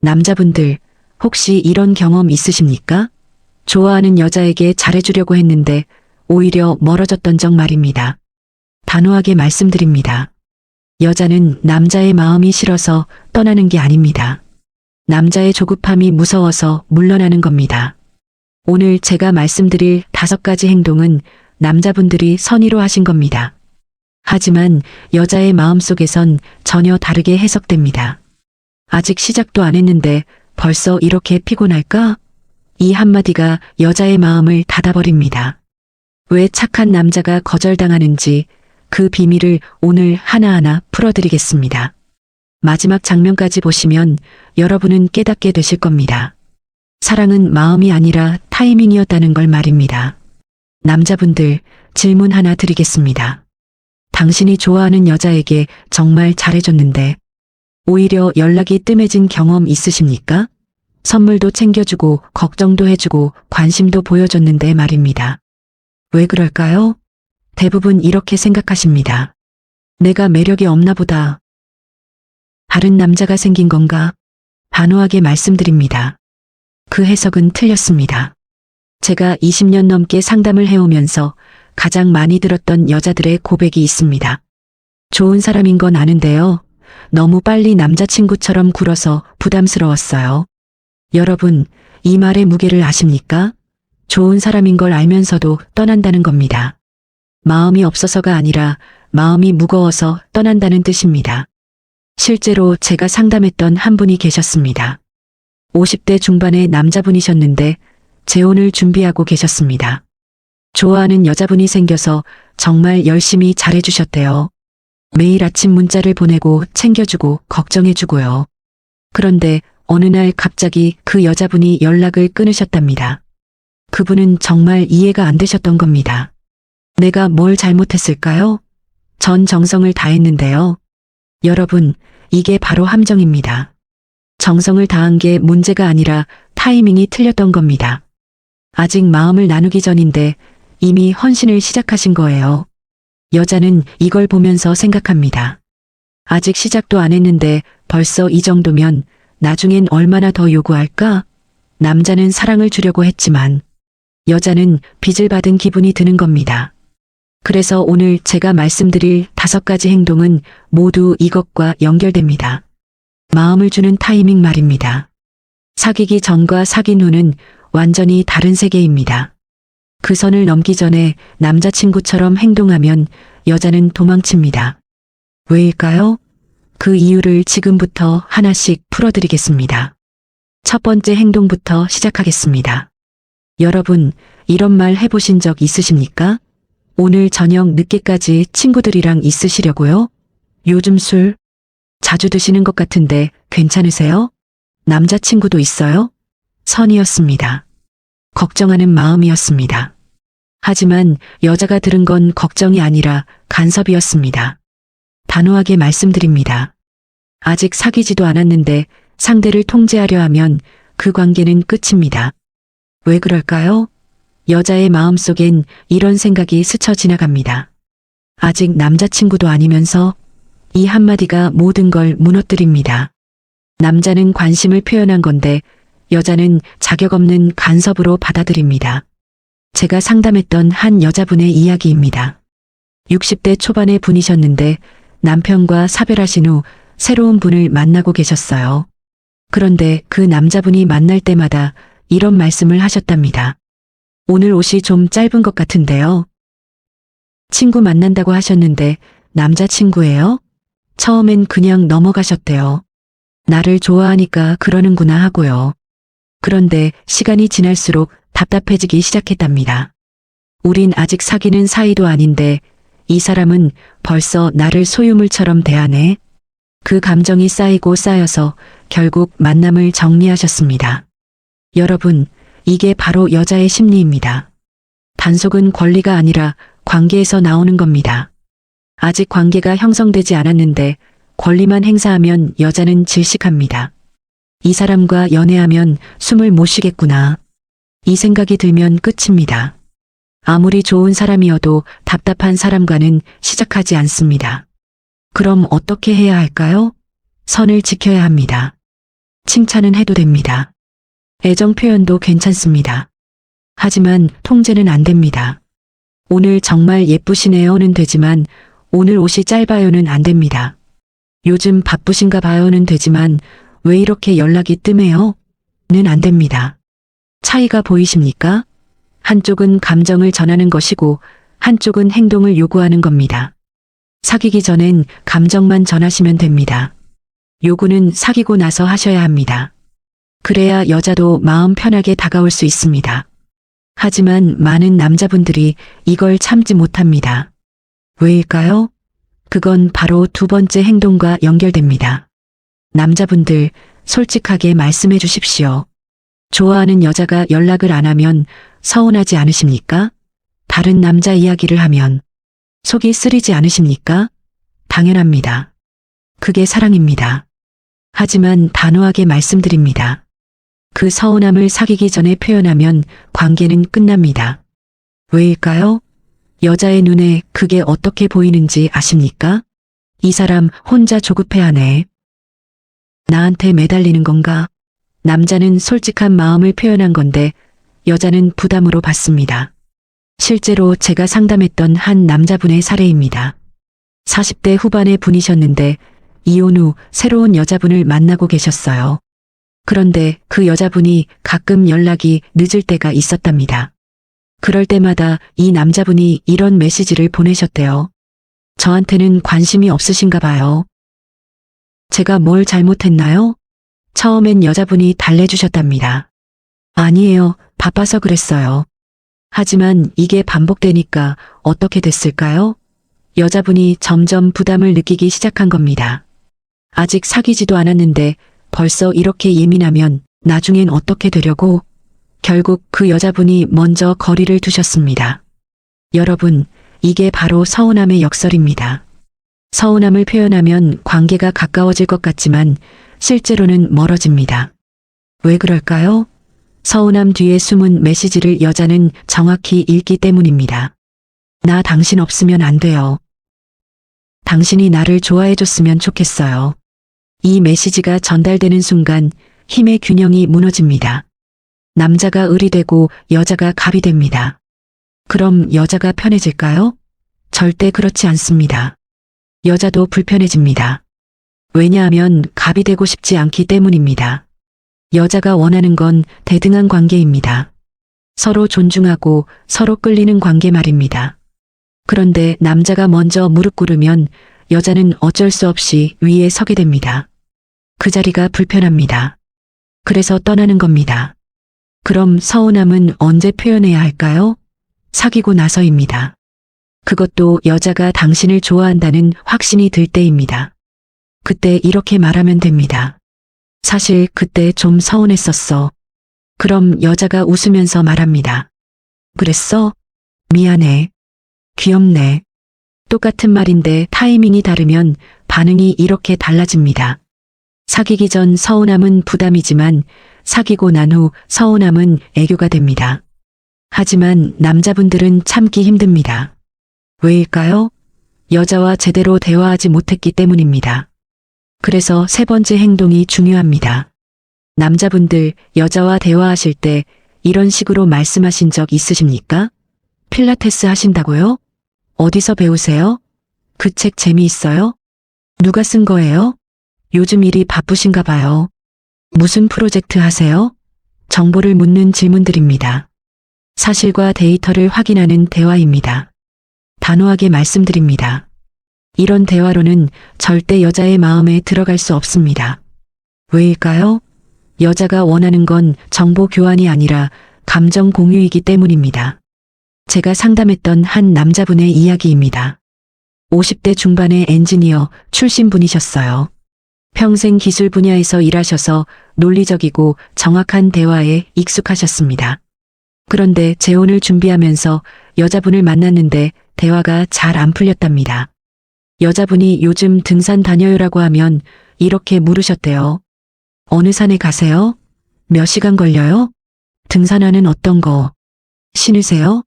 남자분들, 혹시 이런 경험 있으십니까? 좋아하는 여자에게 잘해주려고 했는데 오히려 멀어졌던 적 말입니다. 단호하게 말씀드립니다. 여자는 남자의 마음이 싫어서 떠나는 게 아닙니다. 남자의 조급함이 무서워서 물러나는 겁니다. 오늘 제가 말씀드릴 5가지 행동은 남자분들이 선의로 하신 겁니다. 하지만 여자의 마음속에선 전혀 다르게 해석됩니다. 아직 시작도 안 했는데 벌써 이렇게 피곤할까? 이 한마디가 여자의 마음을 닫아버립니다. 왜 착한 남자가 거절당하는지 그 비밀을 오늘 하나하나 풀어드리겠습니다. 마지막 장면까지 보시면 여러분은 깨닫게 되실 겁니다. 사랑은 마음이 아니라 타이밍이었다는 걸 말입니다. 남자분들, 질문 하나 드리겠습니다. 당신이 좋아하는 여자에게 정말 잘해줬는데 오히려 연락이 뜸해진 경험 있으십니까? 선물도 챙겨주고 걱정도 해주고 관심도 보여줬는데 말입니다. 왜 그럴까요? 대부분 이렇게 생각하십니다. 내가 매력이 없나 보다. 다른 남자가 생긴 건가? 단호하게 말씀드립니다. 그 해석은 틀렸습니다. 제가 20년 넘게 상담을 해오면서 가장 많이 들었던 여자들의 고백이 있습니다. 좋은 사람인 건 아는데요. 너무 빨리 남자친구처럼 굴어서 부담스러웠어요. 여러분, 이 말의 무게를 아십니까? 좋은 사람인 걸 알면서도 떠난다는 겁니다. 마음이 없어서가 아니라 마음이 무거워서 떠난다는 뜻입니다. 실제로 제가 상담했던 한 분이 계셨습니다. 50대 중반의 남자분이셨는데 재혼을 준비하고 계셨습니다. 좋아하는 여자분이 생겨서 정말 열심히 잘해주셨대요. 매일 아침 문자를 보내고 챙겨주고 걱정해주고요. 그런데 어느 날 갑자기 그 여자분이 연락을 끊으셨답니다. 그분은 정말 이해가 안 되셨던 겁니다. 내가 뭘 잘못했을까요? 전 정성을 다했는데요. 여러분, 이게 바로 함정입니다. 정성을 다한 게 문제가 아니라 타이밍이 틀렸던 겁니다. 아직 마음을 나누기 전인데 이미 헌신을 시작하신 거예요. 여자는 이걸 보면서 생각합니다. 아직 시작도 안 했는데 벌써 이 정도면 나중엔 얼마나 더 요구할까? 남자는 사랑을 주려고 했지만 여자는 빚을 받은 기분이 드는 겁니다. 그래서 오늘 제가 말씀드릴 5가지 행동은 모두 이것과 연결됩니다. 마음을 주는 타이밍 말입니다. 사귀기 전과 사귄 후는 완전히 다른 세계입니다. 그 선을 넘기 전에 남자친구처럼 행동하면 여자는 도망칩니다. 왜일까요? 그 이유를 지금부터 하나씩 풀어드리겠습니다. 첫 번째 행동부터 시작하겠습니다. 여러분, 이런 말 해보신 적 있으십니까? 오늘 저녁 늦게까지 친구들이랑 있으시려고요? 요즘 술 자주 드시는 것 같은데 괜찮으세요? 남자친구도 있어요? 선이었습니다. 걱정하는 마음이었습니다. 하지만 여자가 들은 건 걱정이 아니라 간섭이었습니다. 단호하게 말씀드립니다. 아직 사귀지도 않았는데 상대를 통제하려 하면 그 관계는 끝입니다. 왜 그럴까요? 여자의 마음속엔 이런 생각이 스쳐 지나갑니다. 아직 남자친구도 아니면서 이 한마디가 모든 걸 무너뜨립니다. 남자는 관심을 표현한 건데 여자는 자격 없는 간섭으로 받아들입니다. 제가 상담했던 한 여자분의 이야기입니다. 60대 초반의 분이셨는데 남편과 사별하신 후 새로운 분을 만나고 계셨어요. 그런데 그 남자분이 만날 때마다 이런 말씀을 하셨답니다. 오늘 옷이 좀 짧은 것 같은데요. 친구 만난다고 하셨는데 남자친구예요? 처음엔 그냥 넘어가셨대요. 나를 좋아하니까 그러는구나 하고요. 그런데 시간이 지날수록 답답해지기 시작했답니다. 우린 아직 사귀는 사이도 아닌데 이 사람은 벌써 나를 소유물처럼 대하네. 그 감정이 쌓이고 쌓여서 결국 만남을 정리하셨습니다. 여러분, 이게 바로 여자의 심리입니다. 단속은 권리가 아니라 관계에서 나오는 겁니다. 아직 관계가 형성되지 않았는데 권리만 행사하면 여자는 질식합니다. 이 사람과 연애하면 숨을 못 쉬겠구나. 이 생각이 들면 끝입니다. 아무리 좋은 사람이어도 답답한 사람과는 시작하지 않습니다. 그럼 어떻게 해야 할까요? 선을 지켜야 합니다. 칭찬은 해도 됩니다. 애정 표현도 괜찮습니다. 하지만 통제는 안 됩니다. 오늘 정말 예쁘시네요는 되지만 오늘 옷이 짧아요는 안 됩니다. 요즘 바쁘신가 봐요는 되지만 왜 이렇게 연락이 뜸해요? 는 안 됩니다. 차이가 보이십니까? 한쪽은 감정을 전하는 것이고 한쪽은 행동을 요구하는 겁니다. 사귀기 전엔 감정만 전하시면 됩니다. 요구는 사귀고 나서 하셔야 합니다. 그래야 여자도 마음 편하게 다가올 수 있습니다. 하지만 많은 남자분들이 이걸 참지 못합니다. 왜일까요? 그건 바로 두 번째 행동과 연결됩니다. 남자분들 솔직하게 말씀해 주십시오. 좋아하는 여자가 연락을 안 하면 서운하지 않으십니까? 다른 남자 이야기를 하면 속이 쓰리지 않으십니까? 당연합니다. 그게 사랑입니다. 하지만 단호하게 말씀드립니다. 그 서운함을 사귀기 전에 표현하면 관계는 끝납니다. 왜일까요? 여자의 눈에 그게 어떻게 보이는지 아십니까? 이 사람 혼자 조급해하네. 나한테 매달리는 건가? 남자는 솔직한 마음을 표현한 건데 여자는 부담으로 받습니다. 실제로 제가 상담했던 한 남자분의 사례입니다. 40대 후반의 분이셨는데 이혼 후 새로운 여자분을 만나고 계셨어요. 그런데 그 여자분이 가끔 연락이 늦을 때가 있었답니다. 그럴 때마다 이 남자분이 이런 메시지를 보내셨대요. 저한테는 관심이 없으신가 봐요. 제가 뭘 잘못했나요? 처음엔 여자분이 달래주셨답니다. 아니에요. 바빠서 그랬어요. 하지만 이게 반복되니까 어떻게 됐을까요? 여자분이 점점 부담을 느끼기 시작한 겁니다. 아직 사귀지도 않았는데 벌써 이렇게 예민하면 나중엔 어떻게 되려고? 결국 그 여자분이 먼저 거리를 두셨습니다. 여러분, 이게 바로 서운함의 역설입니다. 서운함을 표현하면 관계가 가까워질 것 같지만 실제로는 멀어집니다. 왜 그럴까요? 서운함 뒤에 숨은 메시지를 여자는 정확히 읽기 때문입니다. 나 당신 없으면 안 돼요. 당신이 나를 좋아해줬으면 좋겠어요. 이 메시지가 전달되는 순간 힘의 균형이 무너집니다. 남자가 을이 되고 여자가 갑이 됩니다. 그럼 여자가 편해질까요? 절대 그렇지 않습니다. 여자도 불편해집니다. 왜냐하면 갑이 되고 싶지 않기 때문입니다. 여자가 원하는 건 대등한 관계입니다. 서로 존중하고 서로 끌리는 관계 말입니다. 그런데 남자가 먼저 무릎 꿇으면 여자는 어쩔 수 없이 위에 서게 됩니다. 그 자리가 불편합니다. 그래서 떠나는 겁니다. 그럼 서운함은 언제 표현해야 할까요? 사귀고 나서입니다. 그것도 여자가 당신을 좋아한다는 확신이 들 때입니다. 그때 이렇게 말하면 됩니다. 사실 그때 좀 서운했었어. 그럼 여자가 웃으면서 말합니다. 그랬어? 미안해. 귀엽네. 똑같은 말인데 타이밍이 다르면 반응이 이렇게 달라집니다. 사귀기 전 서운함은 부담이지만 사귀고 난 후 서운함은 애교가 됩니다. 하지만 남자분들은 참기 힘듭니다. 왜일까요? 여자와 제대로 대화하지 못했기 때문입니다. 그래서 세 번째 행동이 중요합니다. 남자분들 여자와 대화하실 때 이런 식으로 말씀하신 적 있으십니까? 필라테스 하신다고요? 어디서 배우세요? 그 책 재미있어요? 누가 쓴 거예요? 요즘 일이 바쁘신가 봐요. 무슨 프로젝트 하세요? 정보를 묻는 질문들입니다. 사실과 데이터를 확인하는 대화입니다. 단호하게 말씀드립니다. 이런 대화로는 절대 여자의 마음에 들어갈 수 없습니다. 왜일까요? 여자가 원하는 건 정보 교환이 아니라 감정 공유이기 때문입니다. 제가 상담했던 한 남자분의 이야기입니다. 50대 중반의 엔지니어 출신 분이셨어요. 평생 기술 분야에서 일하셔서 논리적이고 정확한 대화에 익숙하셨습니다. 그런데 재혼을 준비하면서 여자분을 만났는데 대화가 잘 안 풀렸답니다. 여자분이 요즘 등산 다녀요라고 하면 이렇게 물으셨대요. 어느 산에 가세요? 몇 시간 걸려요? 등산화는 어떤 거? 신으세요?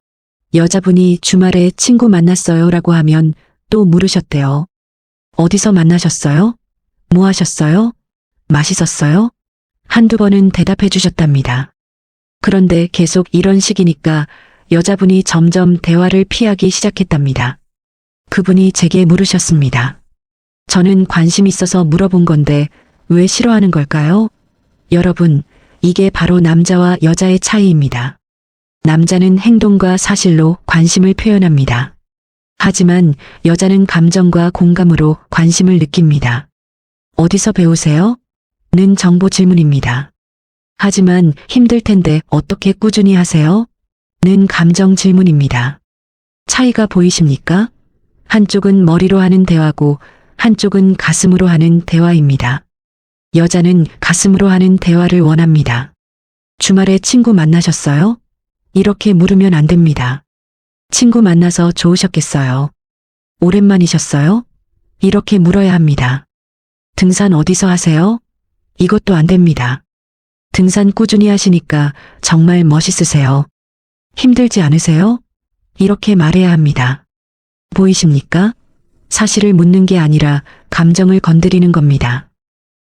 여자분이 주말에 친구 만났어요 라고 하면 또 물으셨대요. 어디서 만나셨어요? 뭐 하셨어요? 맛있었어요? 한두 번은 대답해 주셨답니다. 그런데 계속 이런 식이니까 여자분이 점점 대화를 피하기 시작했답니다. 그분이 제게 물으셨습니다. 저는 관심 있어서 물어본 건데 왜 싫어하는 걸까요? 여러분, 이게 바로 남자와 여자의 차이입니다. 남자는 행동과 사실로 관심을 표현합니다. 하지만 여자는 감정과 공감으로 관심을 느낍니다. 어디서 배우세요? 는 정보 질문입니다. 하지만 힘들 텐데 어떻게 꾸준히 하세요? 는 감정 질문입니다. 차이가 보이십니까? 한쪽은 머리로 하는 대화고 한쪽은 가슴으로 하는 대화입니다. 여자는 가슴으로 하는 대화를 원합니다. 주말에 친구 만나셨어요? 이렇게 물으면 안 됩니다. 친구 만나서 좋으셨겠어요? 오랜만이셨어요? 이렇게 물어야 합니다. 등산 어디서 하세요? 이것도 안 됩니다. 등산 꾸준히 하시니까 정말 멋있으세요. 힘들지 않으세요? 이렇게 말해야 합니다. 보이십니까? 사실을 묻는 게 아니라 감정을 건드리는 겁니다.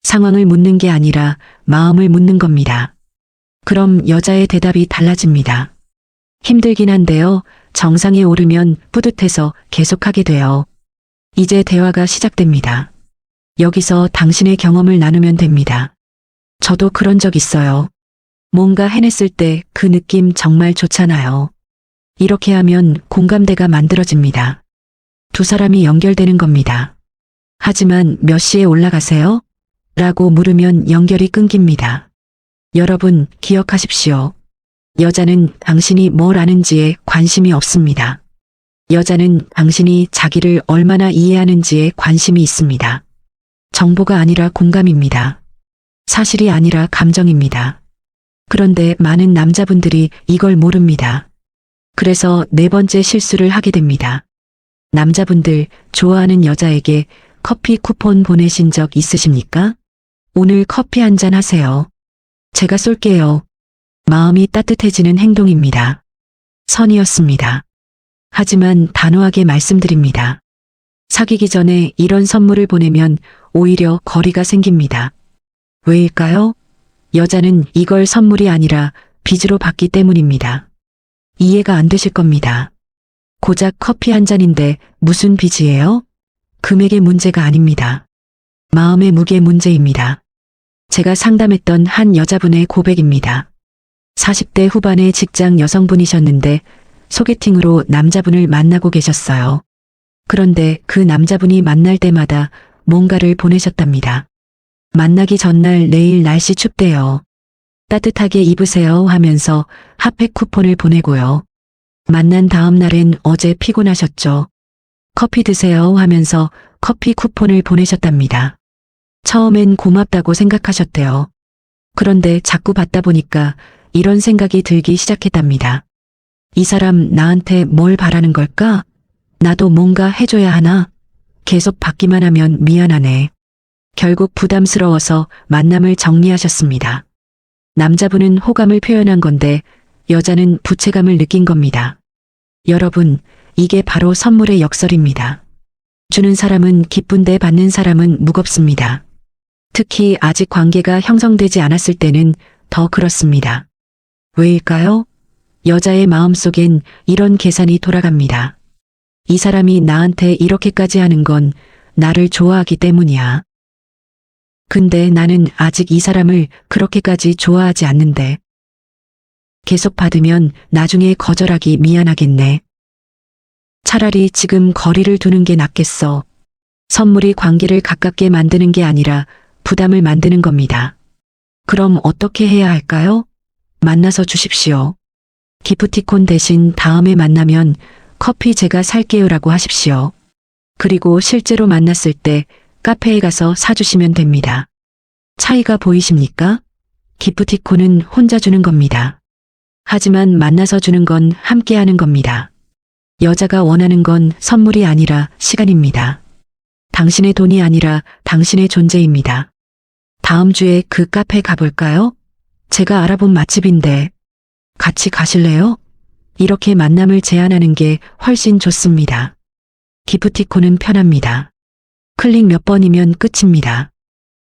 상황을 묻는 게 아니라 마음을 묻는 겁니다. 그럼 여자의 대답이 달라집니다. 힘들긴 한데요. 정상에 오르면 뿌듯해서 계속하게 돼요. 이제 대화가 시작됩니다. 여기서 당신의 경험을 나누면 됩니다. 저도 그런 적 있어요. 뭔가 해냈을 때 그 느낌 정말 좋잖아요. 이렇게 하면 공감대가 만들어집니다. 두 사람이 연결되는 겁니다. 하지만 몇 시에 올라가세요? 라고 물으면 연결이 끊깁니다. 여러분, 기억하십시오. 여자는 당신이 뭘 아는지에 관심이 없습니다. 여자는 당신이 자기를 얼마나 이해하는지에 관심이 있습니다. 정보가 아니라 공감입니다. 사실이 아니라 감정입니다. 그런데 많은 남자분들이 이걸 모릅니다. 그래서 네 번째 실수를 하게 됩니다. 남자분들 좋아하는 여자에게 커피 쿠폰 보내신 적 있으십니까? 오늘 커피 한 잔 하세요. 제가 쏠게요. 마음이 따뜻해지는 행동입니다. 선이었습니다. 하지만 단호하게 말씀드립니다. 사귀기 전에 이런 선물을 보내면 오히려 거리가 생깁니다. 왜일까요? 여자는 이걸 선물이 아니라 빚으로 받기 때문입니다. 이해가 안 되실 겁니다. 고작 커피 한 잔인데 무슨 빚이에요? 금액의 문제가 아닙니다. 마음의 무게 문제입니다. 제가 상담했던 한 여자분의 고백입니다. 40대 후반의 직장 여성분이셨는데 소개팅으로 남자분을 만나고 계셨어요. 그런데 그 남자분이 만날 때마다 뭔가를 보내셨답니다. 만나기 전날 내일 날씨 춥대요. 따뜻하게 입으세요 하면서 핫팩 쿠폰을 보내고요. 만난 다음 날엔 어제 피곤하셨죠? 커피 드세요 하면서 커피 쿠폰을 보내셨답니다. 처음엔 고맙다고 생각하셨대요. 그런데 자꾸 받다 보니까 이런 생각이 들기 시작했답니다. 이 사람 나한테 뭘 바라는 걸까? 나도 뭔가 해줘야 하나? 계속 받기만 하면 미안하네. 결국 부담스러워서 만남을 정리하셨습니다. 남자분은 호감을 표현한 건데 여자는 부채감을 느낀 겁니다. 여러분, 이게 바로 선물의 역설입니다. 주는 사람은 기쁜데 받는 사람은 무겁습니다. 특히 아직 관계가 형성되지 않았을 때는 더 그렇습니다. 왜일까요? 여자의 마음속엔 이런 계산이 돌아갑니다. 이 사람이 나한테 이렇게까지 하는 건 나를 좋아하기 때문이야. 근데 나는 아직 이 사람을 그렇게까지 좋아하지 않는데. 계속 받으면 나중에 거절하기 미안하겠네. 차라리 지금 거리를 두는 게 낫겠어. 선물이 관계를 가깝게 만드는 게 아니라 부담을 만드는 겁니다. 그럼 어떻게 해야 할까요? 만나서 주십시오. 기프티콘 대신 다음에 만나면 커피 제가 살게요라고 하십시오. 그리고 실제로 만났을 때 카페에 가서 사주시면 됩니다. 차이가 보이십니까? 기프티콘은 혼자 주는 겁니다. 하지만 만나서 주는 건 함께 하는 겁니다. 여자가 원하는 건 선물이 아니라 시간입니다. 당신의 돈이 아니라 당신의 존재입니다. 다음 주에 그 카페 가볼까요? 제가 알아본 맛집인데. 같이 가실래요? 이렇게 만남을 제안하는 게 훨씬 좋습니다. 기프티콘은 편합니다. 클릭 몇 번이면 끝입니다.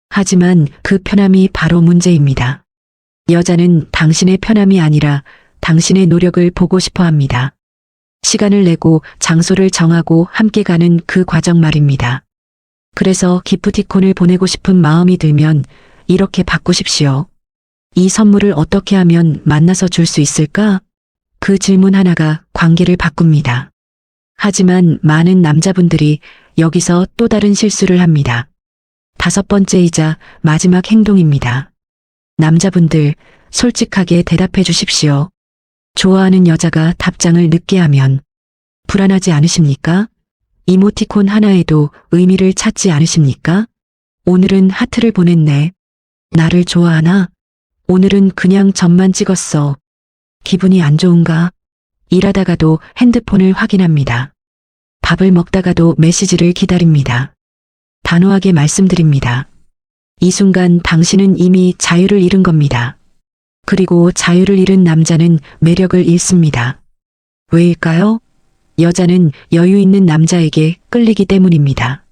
하지만 그 편함이 바로 문제입니다. 여자는 당신의 편함이 아니라 당신의 노력을 보고 싶어 합니다. 시간을 내고 장소를 정하고 함께 가는 그 과정 말입니다. 그래서 기프티콘을 보내고 싶은 마음이 들면 이렇게 바꾸십시오. 이 선물을 어떻게 하면 만나서 줄 수 있을까? 그 질문 하나가 관계를 바꿉니다. 하지만 많은 남자분들이 여기서 또 다른 실수를 합니다. 5번째이자 마지막 행동입니다. 남자분들, 솔직하게 대답해 주십시오. 좋아하는 여자가 답장을 늦게 하면 불안하지 않으십니까? 이모티콘 하나에도 의미를 찾지 않으십니까? 오늘은 하트를 보냈네. 나를 좋아하나? 오늘은 그냥 점만 찍었어. 기분이 안 좋은가? 일하다가도 핸드폰을 확인합니다. 밥을 먹다가도 메시지를 기다립니다. 단호하게 말씀드립니다. 이 순간 당신은 이미 자유를 잃은 겁니다. 그리고 자유를 잃은 남자는 매력을 잃습니다. 왜일까요? 여자는 여유 있는 남자에게 끌리기 때문입니다.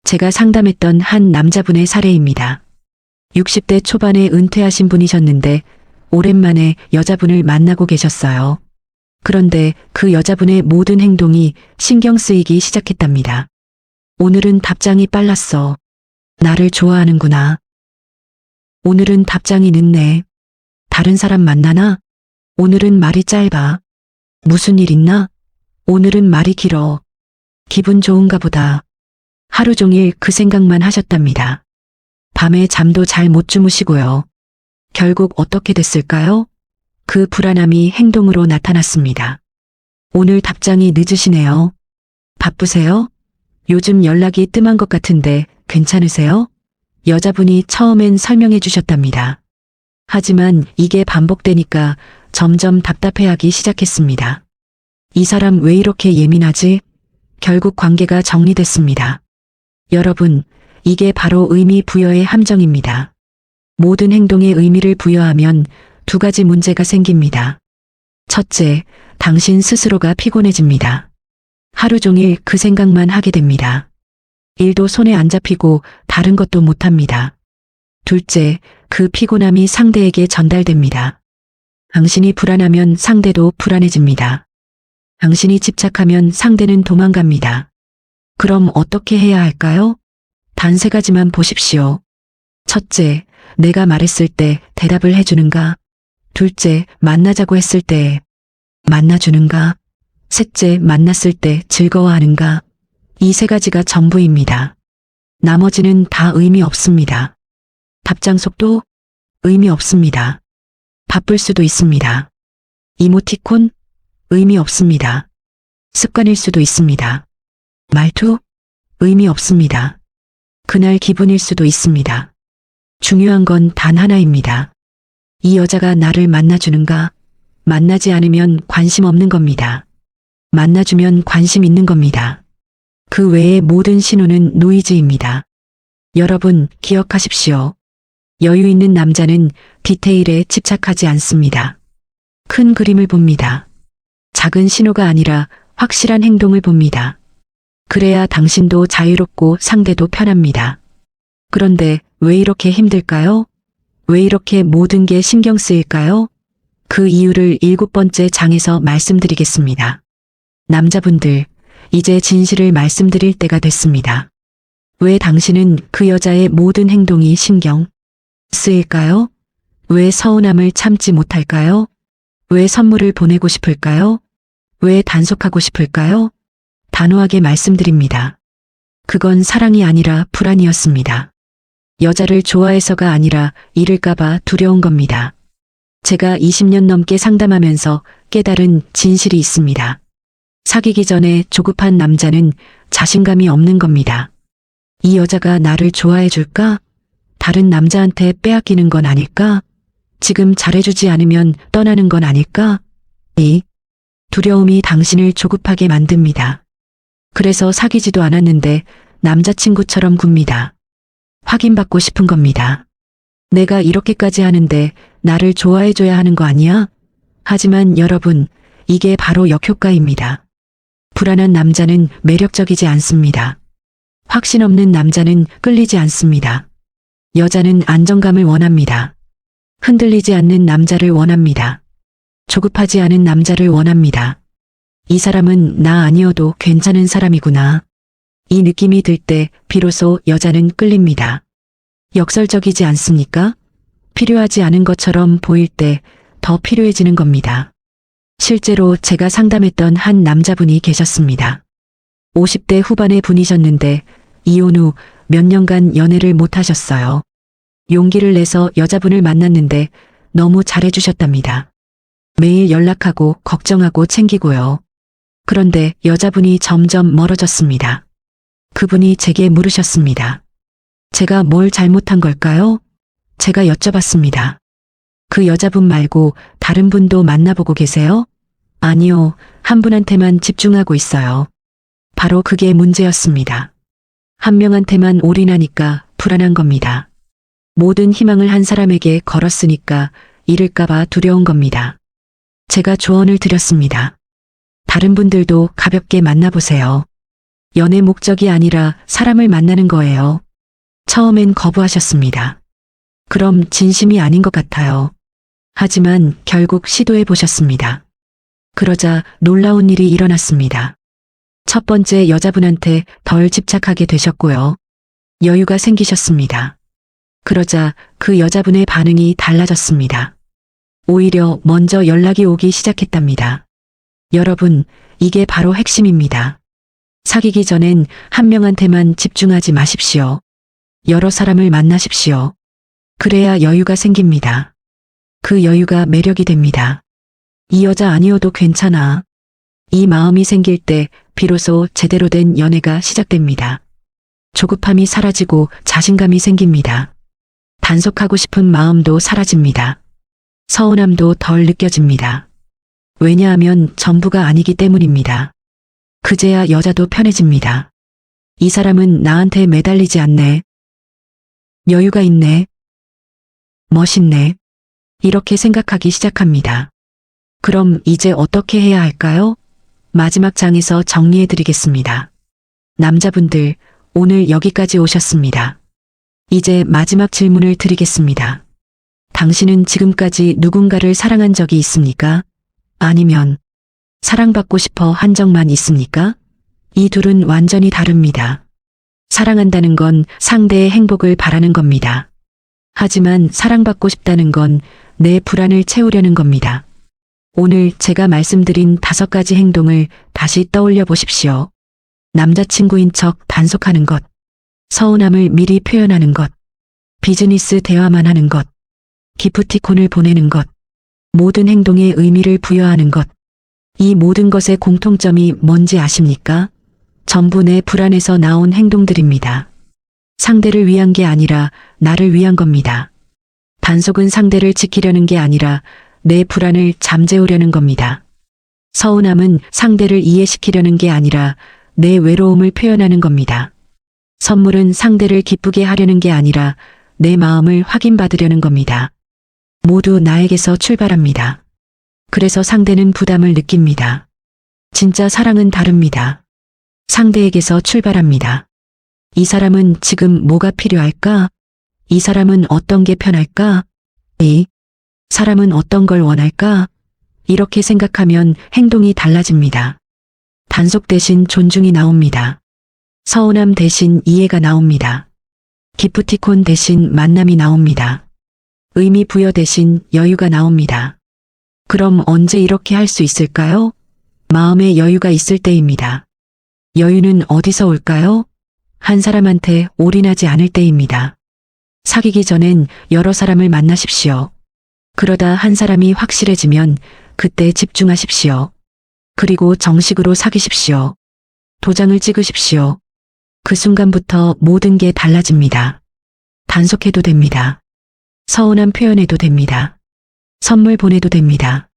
제가 상담했던 한 남자분의 사례입니다. 60대 초반에 은퇴하신 분이셨는데 오랜만에 여자분을 만나고 계셨어요. 그런데 그 여자분의 모든 행동이 신경 쓰이기 시작했답니다. 오늘은 답장이 빨랐어. 나를 좋아하는구나. 오늘은 답장이 늦네. 다른 사람 만나나? 오늘은 말이 짧아. 무슨 일 있나? 오늘은 말이 길어. 기분 좋은가 보다. 하루 종일 그 생각만 하셨답니다. 밤에 잠도 잘 못 주무시고요. 결국 어떻게 됐을까요? 그 불안함이 행동으로 나타났습니다. 오늘 답장이 늦으시네요. 바쁘세요? 요즘 연락이 뜸한 것 같은데 괜찮으세요? 여자분이 처음엔 설명해 주셨답니다. 하지만 이게 반복되니까 점점 답답해하기 시작했습니다. 이 사람 왜 이렇게 예민하지? 결국 관계가 정리됐습니다. 여러분, 이게 바로 의미 부여의 함정입니다. 모든 행동에 의미를 부여하면 2가지 문제가 생깁니다. 첫째, 당신 스스로가 피곤해집니다. 하루 종일 그 생각만 하게 됩니다. 일도 손에 안 잡히고 다른 것도 못합니다. 둘째, 그 피곤함이 상대에게 전달됩니다. 당신이 불안하면 상대도 불안해집니다. 당신이 집착하면 상대는 도망갑니다. 그럼 어떻게 해야 할까요? 단 3가지만 보십시오. 첫째, 내가 말했을 때 대답을 해주는가? 둘째, 만나자고 했을 때 만나주는가? 셋째, 만났을 때 즐거워하는가? 이 3가지가 전부입니다. 나머지는 다 의미 없습니다. 답장 속도? 의미 없습니다. 바쁠 수도 있습니다. 이모티콘? 의미 없습니다. 습관일 수도 있습니다. 말투? 의미 없습니다. 그날 기분일 수도 있습니다. 중요한 건 단 하나입니다. 이 여자가 나를 만나주는가? 만나지 않으면 관심 없는 겁니다. 만나주면 관심 있는 겁니다. 그 외의 모든 신호는 노이즈입니다. 여러분, 기억하십시오. 여유 있는 남자는 디테일에 집착하지 않습니다. 큰 그림을 봅니다. 작은 신호가 아니라 확실한 행동을 봅니다. 그래야 당신도 자유롭고 상대도 편합니다. 그런데 왜 이렇게 힘들까요? 왜 이렇게 모든 게 신경 쓰일까요? 그 이유를 7번째 장에서 말씀드리겠습니다. 남자분들, 이제 진실을 말씀드릴 때가 됐습니다. 왜 당신은 그 여자의 모든 행동이 신경 쓰일까요? 왜 서운함을 참지 못할까요? 왜 선물을 보내고 싶을까요? 왜 단속하고 싶을까요? 단호하게 말씀드립니다. 그건 사랑이 아니라 불안이었습니다. 여자를 좋아해서가 아니라 잃을까봐 두려운 겁니다. 제가 20년 넘게 상담하면서 깨달은 진실이 있습니다. 사귀기 전에 조급한 남자는 자신감이 없는 겁니다. 이 여자가 나를 좋아해 줄까? 다른 남자한테 빼앗기는 건 아닐까? 지금 잘해주지 않으면 떠나는 건 아닐까? 이 두려움이 당신을 조급하게 만듭니다. 그래서 사귀지도 않았는데 남자친구처럼 굽니다. 확인받고 싶은 겁니다. 내가 이렇게까지 하는데 나를 좋아해줘야 하는 거 아니야? 하지만 여러분, 이게 바로 역효과입니다. 불안한 남자는 매력적이지 않습니다. 확신 없는 남자는 끌리지 않습니다. 여자는 안정감을 원합니다. 흔들리지 않는 남자를 원합니다. 조급하지 않은 남자를 원합니다. 이 사람은 나 아니어도 괜찮은 사람이구나. 이 느낌이 들 때 비로소 여자는 끌립니다. 역설적이지 않습니까? 필요하지 않은 것처럼 보일 때 더 필요해지는 겁니다. 실제로 제가 상담했던 한 남자분이 계셨습니다. 50대 후반의 분이셨는데 이혼 후 몇 년간 연애를 못 하셨어요. 용기를 내서 여자분을 만났는데 너무 잘해주셨답니다. 매일 연락하고 걱정하고 챙기고요. 그런데 여자분이 점점 멀어졌습니다. 그분이 제게 물으셨습니다. 제가 뭘 잘못한 걸까요? 제가 여쭤봤습니다. 그 여자분 말고 다른 분도 만나보고 계세요? 아니요, 한 분한테만 집중하고 있어요. 바로 그게 문제였습니다. 한 명한테만 올인하니까 불안한 겁니다. 모든 희망을 한 사람에게 걸었으니까 잃을까봐 두려운 겁니다. 제가 조언을 드렸습니다. 다른 분들도 가볍게 만나보세요. 연애 목적이 아니라 사람을 만나는 거예요. 처음엔 거부하셨습니다. 그럼 진심이 아닌 것 같아요. 하지만 결국 시도해 보셨습니다. 그러자 놀라운 일이 일어났습니다. 첫 번째 여자분한테 덜 집착하게 되셨고요. 여유가 생기셨습니다. 그러자 그 여자분의 반응이 달라졌습니다. 오히려 먼저 연락이 오기 시작했답니다. 여러분, 이게 바로 핵심입니다. 사귀기 전엔 한 명한테만 집중하지 마십시오. 여러 사람을 만나십시오. 그래야 여유가 생깁니다. 그 여유가 매력이 됩니다. 이 여자 아니어도 괜찮아. 이 마음이 생길 때 비로소 제대로 된 연애가 시작됩니다. 조급함이 사라지고 자신감이 생깁니다. 단속하고 싶은 마음도 사라집니다. 서운함도 덜 느껴집니다. 왜냐하면 전부가 아니기 때문입니다. 그제야 여자도 편해집니다. 이 사람은 나한테 매달리지 않네. 여유가 있네. 멋있네. 이렇게 생각하기 시작합니다. 그럼 이제 어떻게 해야 할까요? 마지막 장에서 정리해 드리겠습니다. 남자분들, 오늘 여기까지 오셨습니다. 이제 마지막 질문을 드리겠습니다. 당신은 지금까지 누군가를 사랑한 적이 있습니까? 아니면 사랑받고 싶어 한 적만 있습니까? 이 둘은 완전히 다릅니다. 사랑한다는 건 상대의 행복을 바라는 겁니다. 하지만 사랑받고 싶다는 건 내 불안을 채우려는 겁니다. 오늘 제가 말씀드린 5가지 행동을 다시 떠올려 보십시오. 남자친구인 척 단속하는 것, 서운함을 미리 표현하는 것, 비즈니스 대화만 하는 것, 기프티콘을 보내는 것, 모든 행동에 의미를 부여하는 것. 이 모든 것의 공통점이 뭔지 아십니까? 전부 내 불안에서 나온 행동들입니다. 상대를 위한 게 아니라 나를 위한 겁니다. 단속은 상대를 지키려는 게 아니라 내 불안을 잠재우려는 겁니다. 서운함은 상대를 이해시키려는 게 아니라 내 외로움을 표현하는 겁니다. 선물은 상대를 기쁘게 하려는 게 아니라 내 마음을 확인받으려는 겁니다. 모두 나에게서 출발합니다. 그래서 상대는 부담을 느낍니다. 진짜 사랑은 다릅니다. 상대에게서 출발합니다. 이 사람은 지금 뭐가 필요할까? 이 사람은 어떤 게 편할까? 이 사람은 어떤 걸 원할까? 이렇게 생각하면 행동이 달라집니다. 단속 대신 존중이 나옵니다. 서운함 대신 이해가 나옵니다. 기프티콘 대신 만남이 나옵니다. 의미 부여 대신 여유가 나옵니다. 그럼 언제 이렇게 할 수 있을까요? 마음에 여유가 있을 때입니다. 여유는 어디서 올까요? 한 사람한테 올인하지 않을 때입니다. 사귀기 전엔 여러 사람을 만나십시오. 그러다 한 사람이 확실해지면 그때 집중하십시오. 그리고 정식으로 사귀십시오. 도장을 찍으십시오. 그 순간부터 모든 게 달라집니다. 단속해도 됩니다. 서운한 표현해도 됩니다. 선물 보내도 됩니다.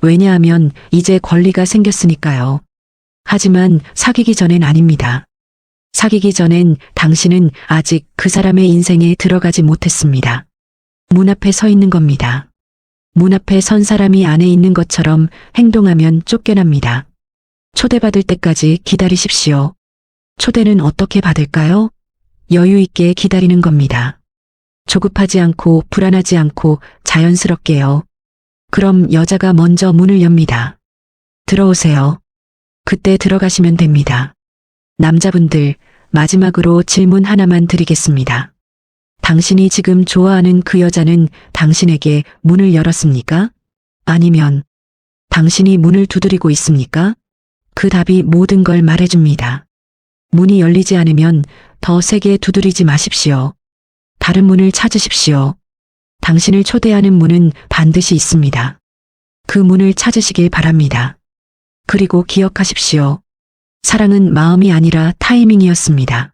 왜냐하면 이제 권리가 생겼으니까요. 하지만 사귀기 전엔 아닙니다. 사귀기 전엔 당신은 아직 그 사람의 인생에 들어가지 못했습니다. 문 앞에 서 있는 겁니다. 문 앞에 선 사람이 안에 있는 것처럼 행동하면 쫓겨납니다. 초대받을 때까지 기다리십시오. 초대는 어떻게 받을까요? 여유 있게 기다리는 겁니다. 조급하지 않고 불안하지 않고 자연스럽게요. 그럼 여자가 먼저 문을 엽니다. 들어오세요. 그때 들어가시면 됩니다. 남자분들, 마지막으로 질문 하나만 드리겠습니다. 당신이 지금 좋아하는 그 여자는 당신에게 문을 열었습니까? 아니면 당신이 문을 두드리고 있습니까? 그 답이 모든 걸 말해줍니다. 문이 열리지 않으면 더 세게 두드리지 마십시오. 다른 문을 찾으십시오. 당신을 초대하는 문은 반드시 있습니다. 그 문을 찾으시길 바랍니다. 그리고 기억하십시오. 사랑은 마음이 아니라 타이밍이었습니다.